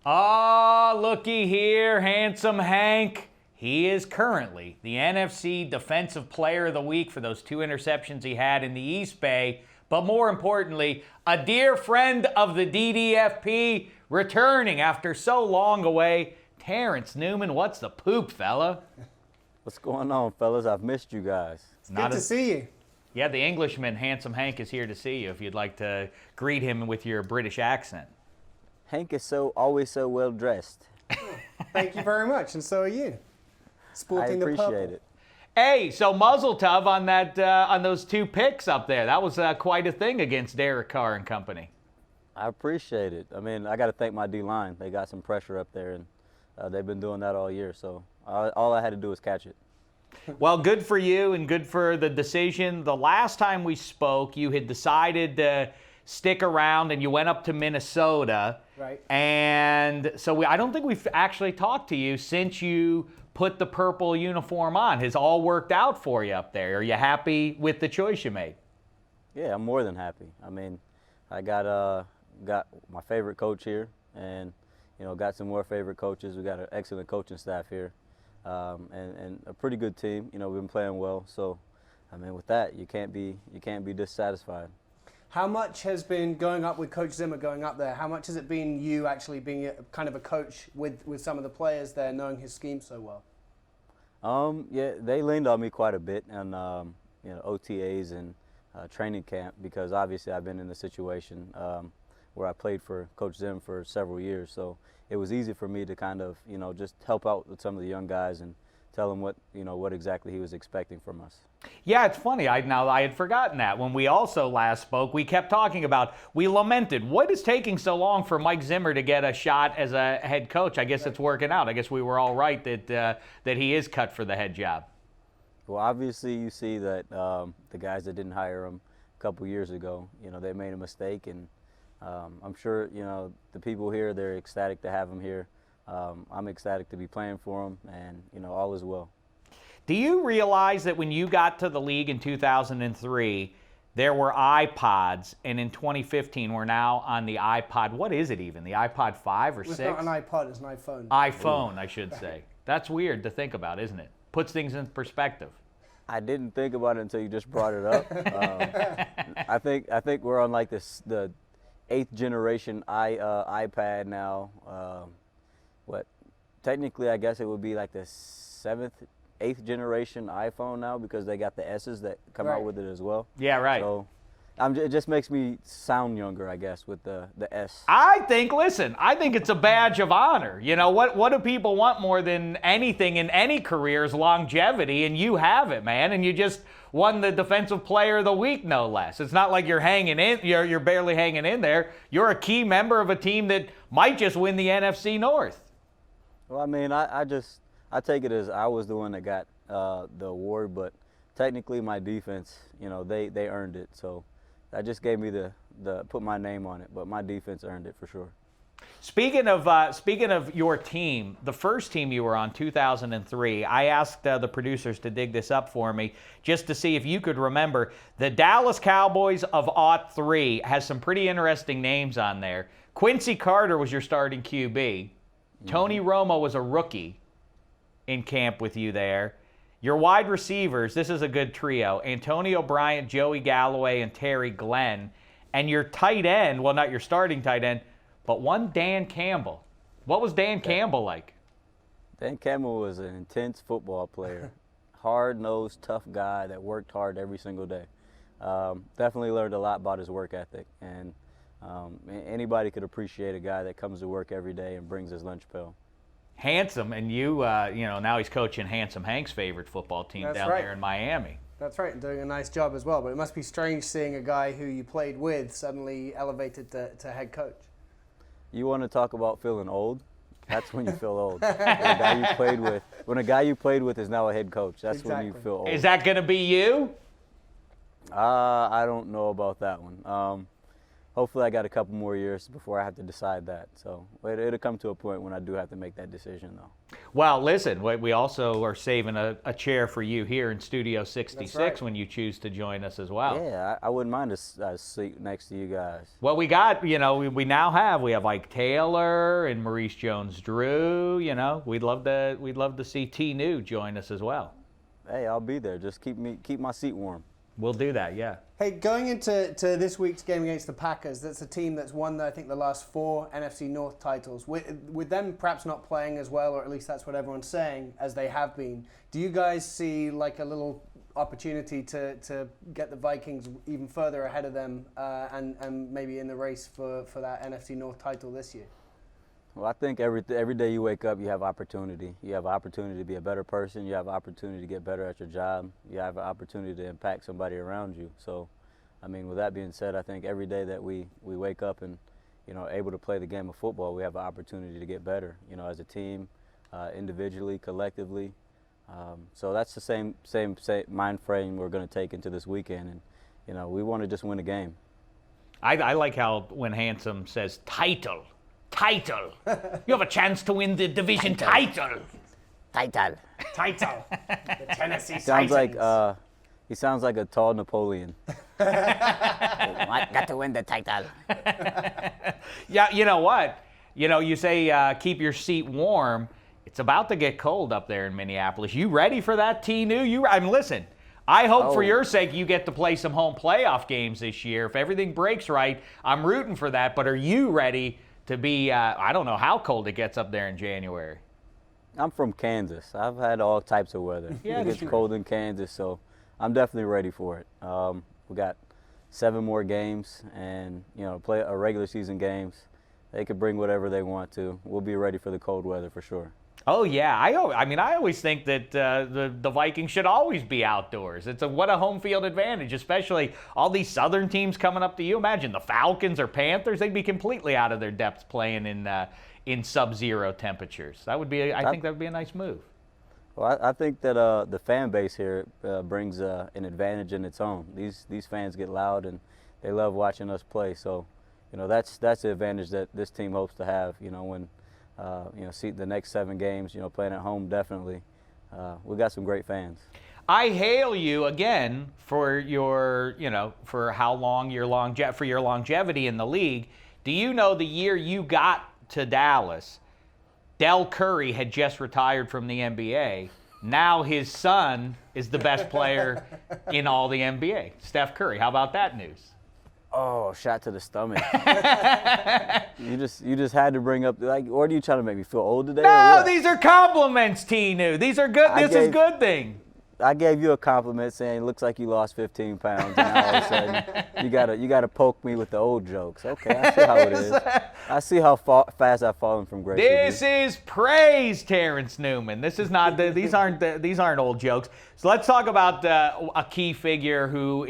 Ah, looky here, Handsome Hank. He is currently the NFC Defensive Player of the Week for those 2 interceptions he had in the East Bay. But more importantly, a dear friend of the DDFP returning after so long away. Terence Newman, what's the poop, fella? What's going on, fellas? I've missed you guys. It's good to see you. Yeah, the Englishman, Handsome Hank, is here to see you if you'd like to greet him with your British accent. Hank is always so well dressed. Thank you very much, and so are you. Sporting I appreciate the purple. it. Hey, so muzzle tov on that on those 2 picks up there. That was quite a thing against Derek Carr and company. I appreciate it. I mean, I got to thank my D-line. They got some pressure up there, and they've been doing that all year. So all I had to do was catch it. Well, good for you and good for the decision. The last time we spoke, you had decided to stick around and you went up to Minnesota. Right. And so I don't think we've actually talked to you since you put the purple uniform on. Has all worked out for you up there? Are you happy with the choice you made? Yeah, I'm more than happy. I mean, I got my favorite coach here, and got some more favorite coaches. We got an excellent coaching staff here, and a pretty good team. We've been playing well. So, I mean, with that, you can't be dissatisfied. How much has been going up with Coach Zimmer going up there? How much has it been you actually being kind of a coach with some of the players there, knowing his scheme so well? Yeah, they leaned on me quite a bit on OTAs and training camp, because obviously I've been in the situation where I played for Coach Zim for several years. So it was easy for me to kind of just help out with some of the young guys and tell them what exactly he was expecting from us. Yeah, it's funny. I had forgotten that. When we also last spoke, we kept talking about, we lamented, what is taking so long for Mike Zimmer to get a shot as a head coach? I guess it's working out. I guess we were all right that he is cut for the head job. Well, obviously you see that the guys that didn't hire him a couple years ago, they made a mistake, and I'm sure the people here, they're ecstatic to have him here. I'm ecstatic to be playing for him, and all is well. Do you realize that when you got to the league in 2003, there were iPods, and in 2015 we're now on the iPod? What is it even? The iPod 5 or 6? It's not an iPod, it's an iPhone. iPhone, I should say. That's weird to think about, isn't it? Puts things in perspective. I didn't think about it until you just brought it up. I think we're on like the 8th generation iPad now. Technically, I guess it would be like the 8th generation iPhone now, because they got the S's that come out with it as well. Yeah, right. So it just makes me sound younger, I guess, with the S. I think it's a badge of honor. What do people want more than anything in any career is longevity, and you have it, man. And you just won the Defensive Player of the Week, no less. It's not like you're hanging in, you're barely hanging in there. You're a key member of a team that might just win the NFC North. Well, I mean, I take it as I was the one that got the award, but technically my defense, they earned it. So that just gave me the put my name on it, but my defense earned it for sure. Speaking of your team, the first team you were on, 2003, I asked the producers to dig this up for me just to see if you could remember. The Dallas Cowboys of '03 has some pretty interesting names on there. Quincy Carter was your starting QB. Tony Romo was a rookie in camp with you there. Your wide receivers, this is a good trio: Antonio Bryant, Joey Galloway, and Terry Glenn. And your tight end, well, not your starting tight end, but one Dan Campbell. What was Dan Campbell like? Dan Campbell was an intense football player. Hard-nosed, tough guy that worked hard every single day. Definitely learned a lot about his work ethic. And anybody could appreciate a guy that comes to work every day and brings his lunch pail. Handsome, and now he's coaching Handsome Hank's favorite football team there in Miami. That's right, and doing a nice job as well. But it must be strange seeing a guy who you played with suddenly elevated to head coach. You want to talk about feeling old? That's when you feel old. When a guy you played with is now a head coach, that's when you feel old. Is that going to be you? I don't know about that one. hopefully I got a couple more years before I have to decide that. So it'll come to a point when I do have to make that decision, though. Well, listen, we also are saving a chair for you here in Studio 66 right. when you choose to join us as well. Yeah, I wouldn't mind a seat next to you guys. Well, we got, we now have Ike Taylor and Maurice Jones-Drew. We'd love to see T. New join us as well. Hey, I'll be there. Just keep my seat warm. We'll do that, yeah. Hey, going into this week's game against the Packers, that's a team that's won, I think, the last 4 NFC North titles. With them perhaps not playing as well, or at least that's what everyone's saying, as they have been, do you guys see like a little opportunity to get the Vikings even further ahead of them and maybe in the race for that NFC North title this year? Well, I think every day you wake up, you have opportunity. You have opportunity to be a better person. You have opportunity to get better at your job. You have an opportunity to impact somebody around you. So, I mean, with that being said, I think every day that we wake up and, able to play the game of football, we have an opportunity to get better, as a team, individually, collectively. So that's the same mind frame we're going to take into this weekend. And, we want to just win a game. I like how when Handsome says title. You have a chance to win the division title. Title. The Tennessee Sounds Titans. like he sounds like a tall Napoleon. Got to win the title. Yeah, you know what? You say keep your seat warm. It's about to get cold up there in Minneapolis. You ready for that, T. New? Listen, I hope for your sake you get to play some home playoff games this year. If everything breaks right, I'm rooting for that. But are you ready to be, I don't know how cold it gets up there in January. I'm from Kansas. I've had all types of weather. Yeah, it gets cold in Kansas, so I'm definitely ready for it. We got 7 more games and, play a regular season games. They could bring whatever they want to. We'll be ready for the cold weather for sure. Oh, yeah. I always think that the Vikings should always be outdoors. What a home field advantage, especially all these southern teams coming up to you. Imagine the Falcons or Panthers. They'd be completely out of their depths playing in sub-zero temperatures. I think that would be a nice move. Well, I think that the fan base here brings an advantage in its own. These fans get loud and they love watching us play. So, that's the advantage that this team hopes to have, when see the next 7 games, playing at home, definitely. We got some great fans. I hail you again for your longevity in the league. Do you know the year you got to Dallas, Del Curry had just retired from the NBA. Now his son is the best player in all the NBA, Steph Curry. How about that news? Oh, shot to the stomach. You just had to bring up, or are you trying to make me feel old today? No, these are compliments, T-New. These are good. This is good thing. I gave you a compliment saying it looks like you lost 15 pounds, and now all of a sudden you gotta poke me with the old jokes. Okay, I see how it is. I see how fast I've fallen from grace. This is praise, Terence Newman. This is not. These aren't old jokes. So let's talk about a key figure who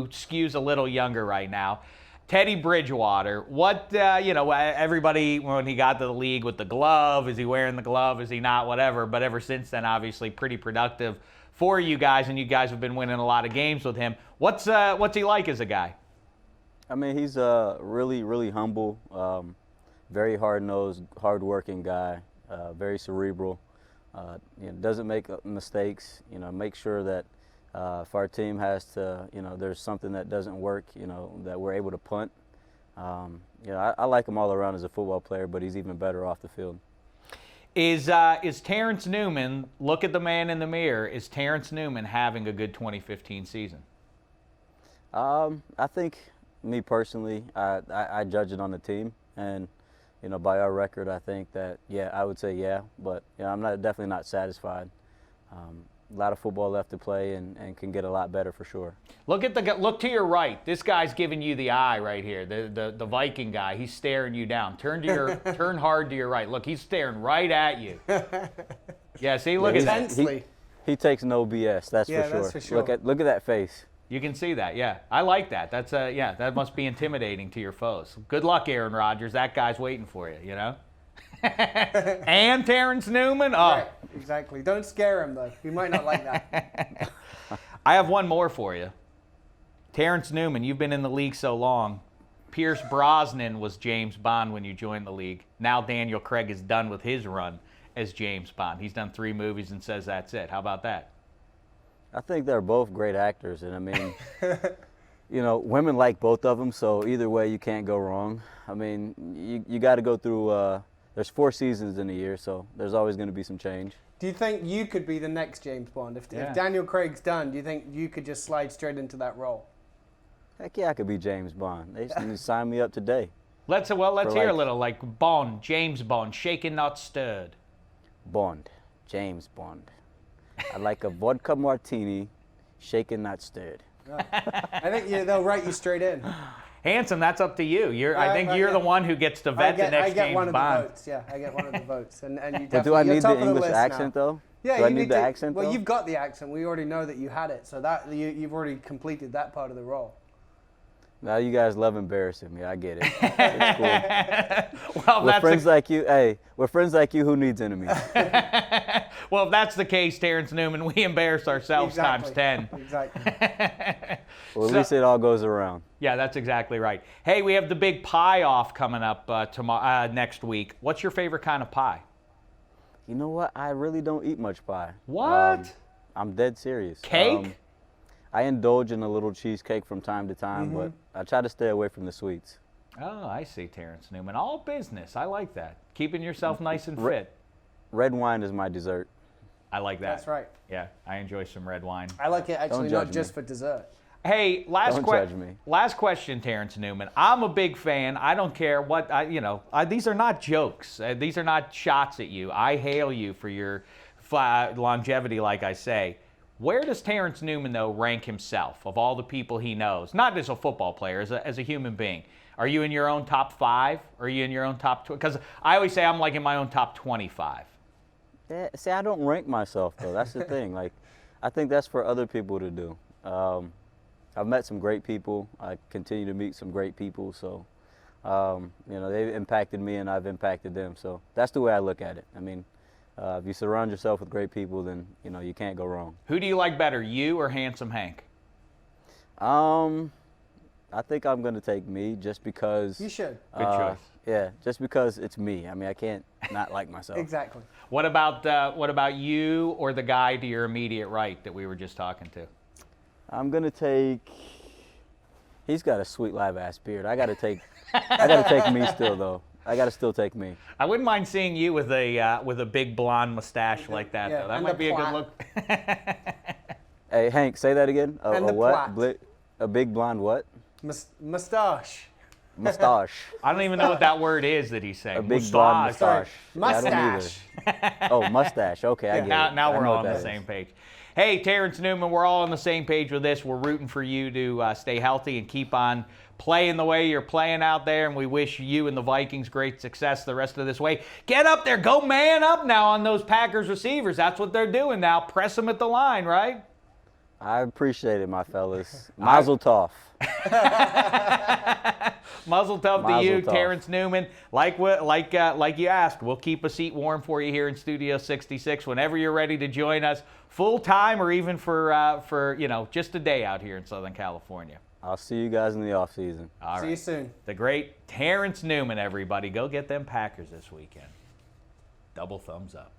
skews a little younger right now. Teddy Bridgewater. What everybody when he got to the league with the glove, is he wearing the glove? Is he not? Whatever. But ever since then, obviously pretty productive for you guys, and you guys have been winning a lot of games with him. What's he like as a guy? I mean, he's a really humble, very hard-nosed, hard-working guy, very cerebral. Doesn't make mistakes. Make sure that if our team has to, there's something that doesn't work, that we're able to punt. I like him all around as a football player, but he's even better off the field. Is Terence Newman, look at the man in the mirror, is Terence Newman having a good 2015 season? I think, me personally, I judge it on the team. And, by our record, I think that, I would say but I'm definitely not satisfied. A lot of football left to play and can get a lot better for sure. Look to your right. This guy's giving you the eye right here. The Viking guy. He's staring you down. Turn hard to your right. Look, he's staring right at you. Yeah, see, look at that. He takes no BS. That's for sure. That's for sure. Look at that face. You can see that. Yeah, I like that. That's that must be intimidating to your foes. Good luck, Aaron Rodgers. That guy's waiting for you. And Terence Newman? Oh. Right, exactly. Don't scare him, though. He might not like that. I have one more for you. Terence Newman, you've been in the league so long. Pierce Brosnan was James Bond when you joined the league. Now Daniel Craig is done with his run as James Bond. He's done 3 movies and says that's it. How about that? I think they're both great actors, and I mean, women like both of them, so either way you can't go wrong. I mean, you got to go through. There's 4 seasons in a year, so there's always going to be some change. Do you think you could be the next James Bond? If Daniel Craig's done, do you think you could just slide straight into that role? Heck yeah, I could be James Bond. They just sign me up today. Let's hear a little like Bond, James Bond, shaken not stirred. Bond, James Bond. I like a vodka martini, shaken not stirred. I think they'll write you straight in. Handsome, that's up to you. I think you're the one who gets to vet the next James Bond. I get one of the votes. Yeah, I get one of the votes. And you but do I need the English accent though? Yeah, do I need the accent though? Well, you've got the accent. We already know that you had it, so that you've already completed that part of the role. Now you guys love embarrassing me. I get it. It's cool. Well, we're friends like you. Hey, we're friends like you. Who needs enemies? Well, if that's the case, Terence Newman, we embarrass ourselves times 10. Exactly. Well, at least it all goes around. Yeah, that's exactly right. Hey, we have the big pie off coming up next week. What's your favorite kind of pie? You know what? I really don't eat much pie. What? I'm dead serious. Cake? I indulge in a little cheesecake from time to time, but I try to stay away from the sweets. Oh, I see, Terence Newman. All business. I like that. Keeping yourself nice and fit. Red wine is my dessert. I like that. That's right. Yeah, I enjoy some red wine. I like it actually not just me. for dessert. Hey, Don't judge me. Last question, Terence Newman. I'm a big fan. I don't care what, these are not jokes. These are not shots at you. I hail you for your longevity, like I say. Where does Terence Newman, though, rank himself of all the people he knows? Not as a football player, as a human being. Are you in your own top 5? Or are you in your own top 20? Because I always say I'm like in my own top 25. Yeah, see, I don't rank myself, though. That's the thing. Like, I think that's for other people to do. I've met some great people. I continue to meet some great people. So, they've impacted me and I've impacted them. So that's the way I look at it. I mean, if you surround yourself with great people, then, you can't go wrong. Who do you like better, you or Handsome Hank? I think I'm going to take me just because. You should. Good choice. Yeah, just because it's me. I mean, I can't not like myself. Exactly. What about you or the guy to your immediate right that we were just talking to? I'm going to take. He's got a sweet live ass beard. I got to take me still though. I got to still take me. I wouldn't mind seeing you with a big blonde mustache like that, though. That might be a good look. Hey, Hank, say that again. A what? Plait. A big blonde what? Mustache. Mustache. I don't even know what that word is that he's saying. A big blonde mustache. Mustache. Yeah, I don't either. Oh, mustache. Okay, I get it. Now we're all on the is. same page. Hey, Terence Newman, we're all on the same page with this. We're rooting for you to stay healthy and keep on playing the way you're playing out there, and we wish you and the Vikings great success the rest of this way. Get up there. Go man up now on those Packers receivers. That's what they're doing now. Press them at the line, right? I appreciate it, my fellas. Mazel tov. Muzzle tough to Mazel you, tov. Terence Newman. Like you asked, we'll keep a seat warm for you here in Studio 66 whenever you're ready to join us, full time or even for just a day out here in Southern California. I'll see you guys in the off season. All right. See you soon. The great Terence Newman, everybody. Go get them Packers this weekend. Double thumbs up.